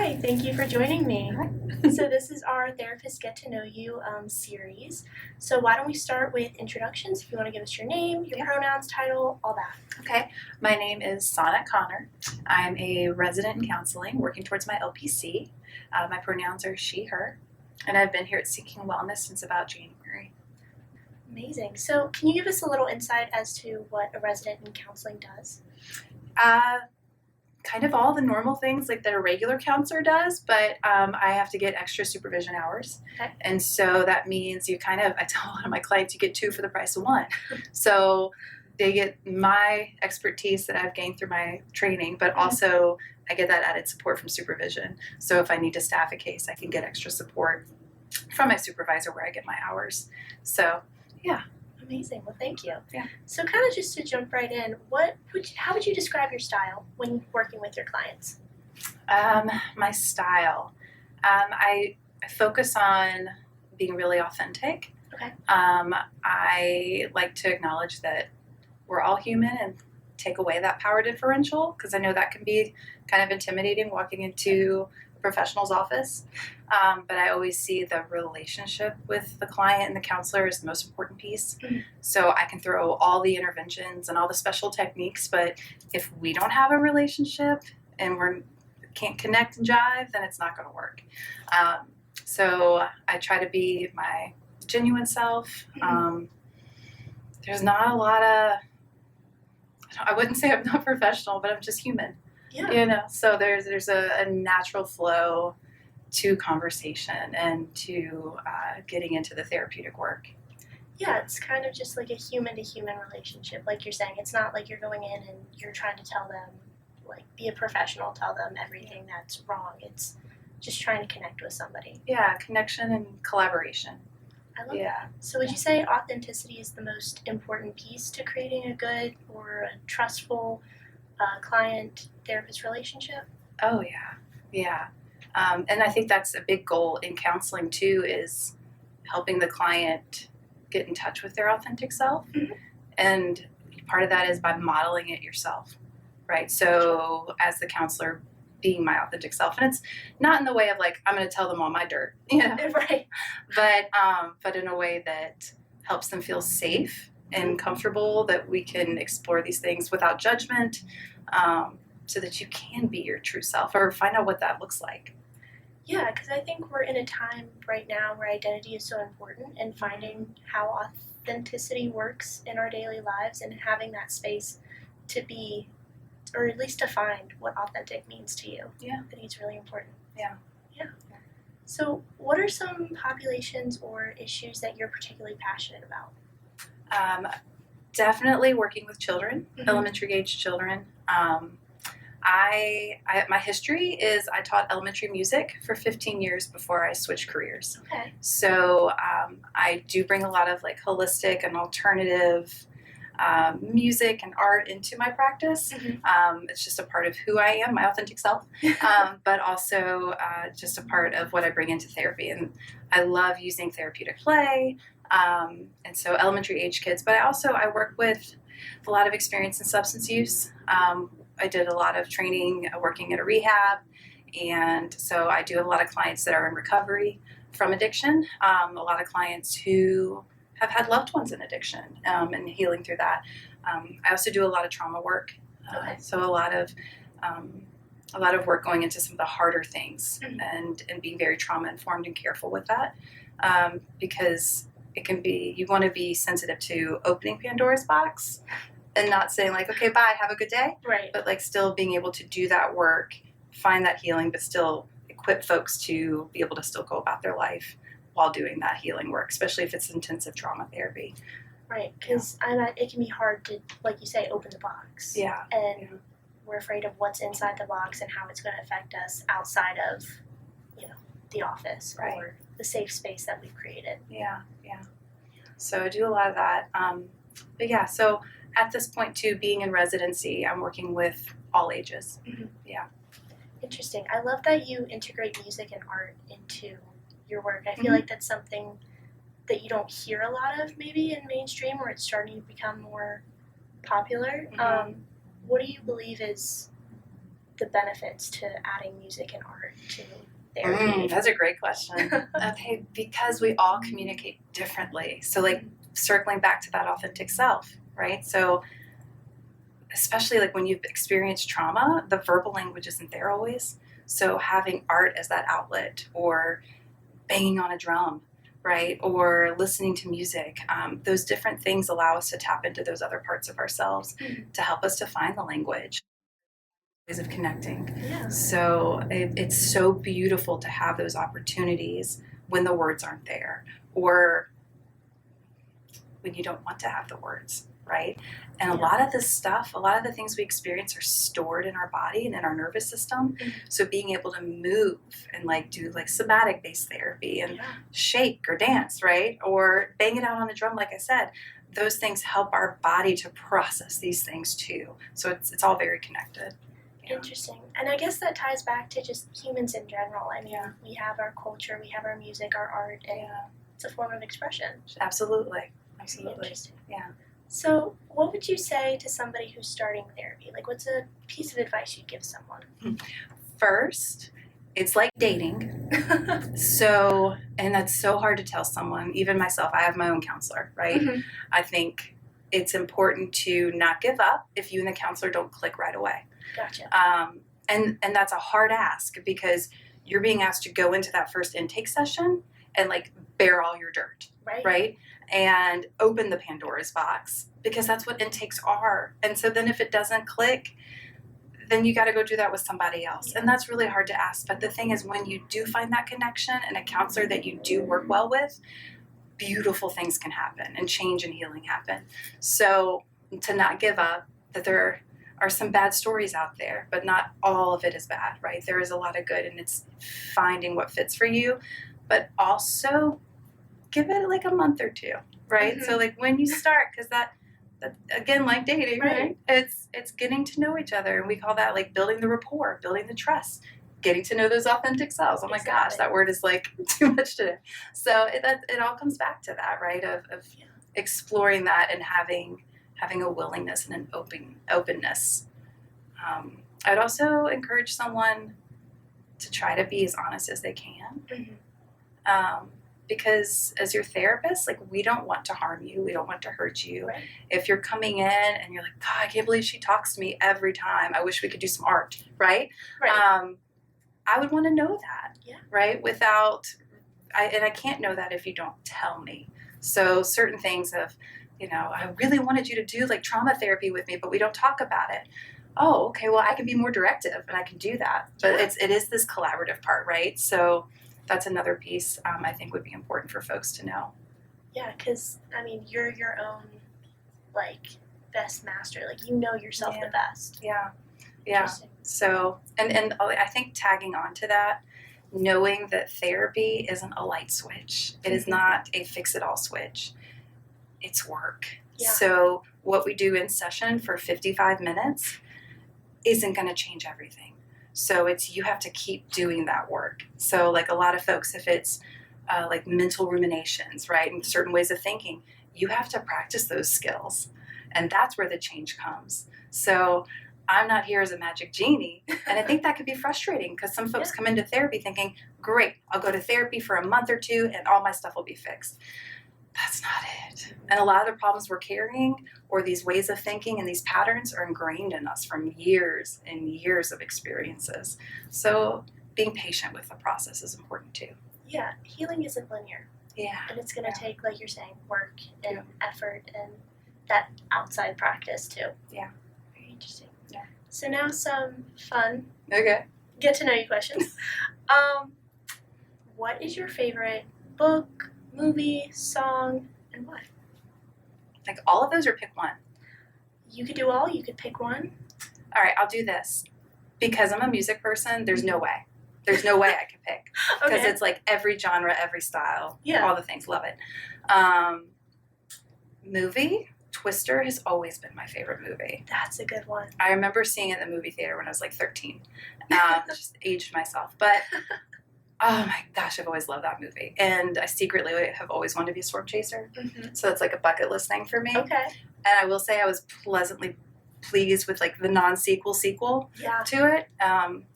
Hi, thank you for joining me. Hi. So this is our Therapist Get to Know You series. So why don't we start with introductions? If you want to give us your name, your pronouns, title, all that. Okay, my name is Sonnet Connor. I'm a resident in counseling working towards my LPC. My pronouns are she, her, and I've been here at Seeking Wellness since about January. Amazing. So can you give us a little insight as to what a resident in counseling does? Kind of all the normal things like that a regular counselor does, but I have to get extra supervision hours. Okay. And so that means I tell a lot of my clients you get two for the price of one. So they get my expertise that I've gained through my training, but also I get that added support from supervision. So if I need to staff a case, I can get extra support from my supervisor where I get my hours. So, yeah. Amazing. Well, thank you. Yeah. So kind of just to jump right in, how would you describe your style when working with your clients? My style. I focus on being really authentic. Okay. I like to acknowledge that we're all human and take away that power differential, because I know that can be kind of intimidating walking into a professional's office. But I always see the relationship with the client and the counselor is the most important piece. Mm-hmm. So I can throw all the interventions and all the special techniques, but if we don't have a relationship and we can't connect and jive, then it's not going to work. So I try to be my genuine self. There's not a lot of, I wouldn't say I'm not professional, but I'm just human. Yeah. So there's a natural flow to conversation and to getting into the therapeutic work. Yeah, it's kind of just like a human-to-human relationship. Like you're saying, it's not like you're going in and you're trying to tell them, like, be a professional, tell them everything that's wrong. It's just trying to connect with somebody. Yeah, connection and collaboration. I love that. So would you say authenticity is the most important piece to creating a good or a trustful client-therapist relationship? Oh, yeah. And I think that's a big goal in counseling, too, is helping the client get in touch with their authentic self. Mm-hmm. And part of that is by modeling it yourself, right? So as the counselor, being my authentic self. And it's not in the way of like, I'm going to tell them all my dirt, Right. But in a way that helps them feel safe and comfortable, that we can explore these things without judgment, so that you can be your true self or find out what that looks like. Yeah, because I think we're in a time right now where identity is so important, and finding how authenticity works in our daily lives and having that space to be, or at least to find what authentic means to you. Yeah. I think it's really important. Yeah. So what are some populations or issues that you're particularly passionate about? Definitely working with children, Mm-hmm. elementary age children. My history is I taught elementary music for 15 years before I switched careers. Okay. So I do bring a lot of like holistic and alternative music and art into my practice. Mm-hmm. It's just a part of who I am, my authentic self, but also just a part of what I bring into therapy. And I love using therapeutic play. And so elementary age kids, but I work with a lot of experience in substance use. I did a lot of training working at a rehab, and so I do have a lot of clients that are in recovery from addiction, a lot of clients who have had loved ones in addiction, and healing through that. I also do a lot of trauma work, so a lot of work going into some of the harder things, and being very trauma informed and careful with that, because it can be, you want to be sensitive to opening Pandora's box and not saying like, okay, bye, have a good day. Right. But like still being able to do that work, find that healing, but still equip folks to be able to still go about their life while doing that healing work, especially if it's intensive trauma therapy. Right, because it can be hard to, like you say, open the box. Yeah. And we're afraid of what's inside the box and how it's going to affect us outside of, the office or the safe space that we've created. Yeah. So I do a lot of that. But yeah, so at this point too, being in residency, I'm working with all ages. Mm-hmm. Yeah. Interesting. I love that you integrate music and art into your work. I feel like that's something that you don't hear a lot of maybe in mainstream, where it's starting to become more popular. What do you believe is the benefits to adding music and art to therapy? That's a great question. Okay, because we all communicate differently. So, like, circling back to that authentic self, right? So, especially like when you've experienced trauma, the verbal language isn't there always. So, having art as that outlet, or banging on a drum, right? Or listening to music, those different things allow us to tap into those other parts of ourselves to help us to find the language, ways of connecting. Yeah. So it's so beautiful to have those opportunities when the words aren't there, or when you don't want to have the words, right? And a lot of this stuff, a lot of the things we experience are stored in our body and in our nervous system. So being able to move and like do like somatic based therapy and shake or dance, right? Or bang it out on a drum, like I said, those things help our body to process these things too. So it's all very connected. Yeah. Interesting. And I guess that ties back to just humans in general. I mean, we have our culture, we have our music, our art, and it's a form of expression. Absolutely. Absolutely. Interesting. Yeah. So, what would you say to somebody who's starting therapy? Like, what's a piece of advice you'd give someone? First, it's like dating. So, and that's so hard to tell someone, even myself. I have my own counselor, right? I think it's important to not give up if you and the counselor don't click right away. Gotcha. And that's a hard ask, because you're being asked to go into that first intake session and like bear all your dirt, right? And open the Pandora's box, because that's what intakes are. And so then if it doesn't click, then you got to go do that with somebody else. And that's really hard to ask. But the thing is, when you do find that connection and a counselor that you do work well with, beautiful things can happen and change and healing happen. So to not give up, that there are some bad stories out there, but not all of it is bad, right? There is a lot of good, and it's finding what fits for you, but also give it like a month or two, right? So like when you start, because that again, like dating, right? It's getting to know each other, and we call that like building the rapport, building the trust, getting to know those authentic selves. Oh my gosh, that word is like too much today. So it all comes back to that, right? Of exploring that and having a willingness and an openness. I'd also encourage someone to try to be as honest as they can. Because as your therapist, like, we don't want to harm you. We don't want to hurt you. If you're coming in and you're like, God, I can't believe she talks to me every time. I wish we could do some art, right? I would want to know that, right? I can't know that if you don't tell me. So certain things of, I really wanted you to do like trauma therapy with me, but we don't talk about it. Oh, okay, well, I can be more directive and I can do that. But it is this collaborative part, right? So that's another piece I think would be important for folks to know. Yeah, because, I mean, you're your own, like, best master. Like, you know yourself the best. Yeah. So, and I think tagging on to that, knowing that therapy isn't a light switch. It is not a fix-it-all switch. It's work. So what we do in session for 55 minutes isn't going to change everything. So you have to keep doing that work. So like a lot of folks, if it's like mental ruminations, right, and certain ways of thinking, you have to practice those skills. And that's where the change comes. So I'm not here as a magic genie. And I think that could be frustrating, because some folks come into therapy thinking, great, I'll go to therapy for a month or two and all my stuff will be fixed. That's not it. And a lot of the problems we're carrying, or these ways of thinking and these patterns, are ingrained in us from years and years of experiences. So being patient with the process is important too. Yeah, healing isn't linear. And it's going to take, like you're saying, work and effort and that outside practice too. Very interesting. So now some fun. Get to know you questions. What is your favorite book, movie, song, and what? Like all of those, or pick one? You could do all. You could pick one. All right, I'll do this. Because I'm a music person, there's no way. There's no way I could pick. Because it's like every genre, every style, all the things. Love it. Movie, Twister has always been my favorite movie. That's a good one. I remember seeing it in the movie theater when I was like 13. Just aged myself. But oh my gosh, I've always loved that movie. And I secretly have always wanted to be a storm chaser. So it's like a bucket list thing for me. And I will say I was pleasantly pleased with like the non-sequel Yeah. to it.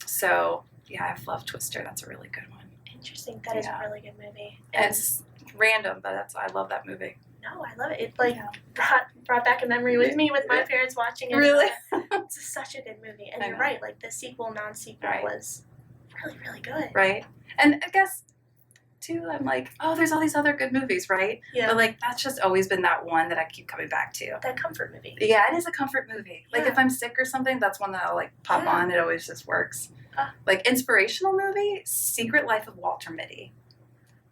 So yeah, I've loved Twister. That's a really good one. Interesting. That is a really good movie. And it's random, but I love that movie. No, I love it. It like brought back a memory with me with my parents watching it. Really? It's such a good movie. And you're right, like the sequel, non-sequel was really, really good. Right. And I guess too, I'm like, oh, there's all these other good movies, right? Yeah. But like that's just always been that one that I keep coming back to. That comfort movie. Yeah, it is a comfort movie. Like if I'm sick or something, that's one that I'll like pop on. It always just works. Like inspirational movie, Secret Life of Walter Mitty.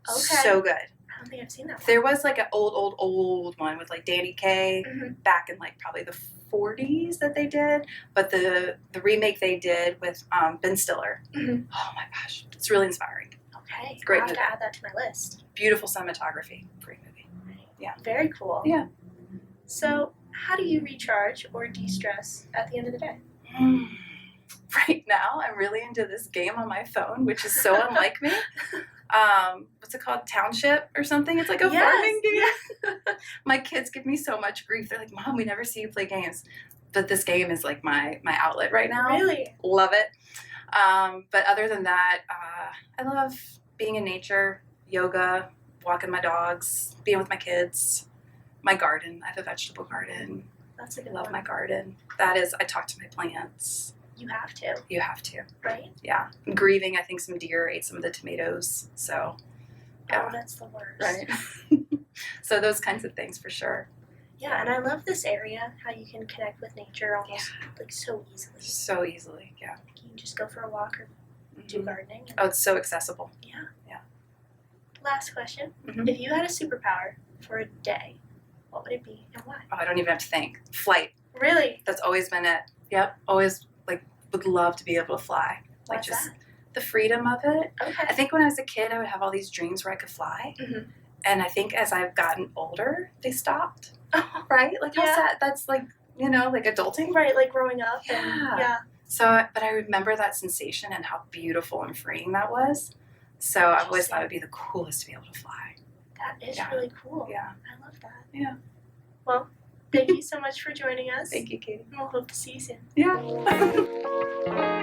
Okay. So good. I don't think I've seen that one. There was like an old one with like Danny Kaye back in like probably the 40s that they did, but the remake they did with Ben Stiller. Oh my gosh, it's really inspiring. Okay, Great I'll have movie. to add that to my list. Beautiful cinematography. Great movie. Yeah. Very cool. Yeah. So, how do you recharge or de-stress at the end of the day? Right now, I'm really into this game on my phone, which is so unlike me. What's it called? Township or something? It's like a farming game. Yeah. My kids give me so much grief. They're like, Mom, we never see you play games. But this game is like my outlet right now. Really? Love it. But other than that, I love being in nature, yoga, walking my dogs, being with my kids, my garden. I have a vegetable garden. That's a good I love one. my garden. That is, I talk to my plants. You have to. You have to. Right? Yeah. I'm grieving. I think some deer ate some of the tomatoes. So, yeah. Oh, that's the worst. Right. So those kinds of things for sure. Yeah, and I love this area, how you can connect with nature almost like so easily. So easily, yeah. You can just go for a walk or do gardening. Oh, it's so accessible. Yeah. Yeah. Last question. If you had a superpower for a day, what would it be and why? Oh, I don't even have to think. Flight. Really? That's always been it. Yep. Always like would love to be able to fly. Like Why's just that? the freedom of it. Okay. I think when I was a kid, I would have all these dreams where I could fly. And I think as I've gotten older, they stopped. Right? Like how sad. That's like, you know, like adulting. Right, like growing up. Yeah. And, yeah. So, but I remember that sensation and how beautiful and freeing that was. So I've always thought it would be the coolest to be able to fly. That is really cool. Yeah. I love that. Yeah. Well, thank you so much for joining us. Thank you, Katie. And we'll hope to see you soon. Yeah.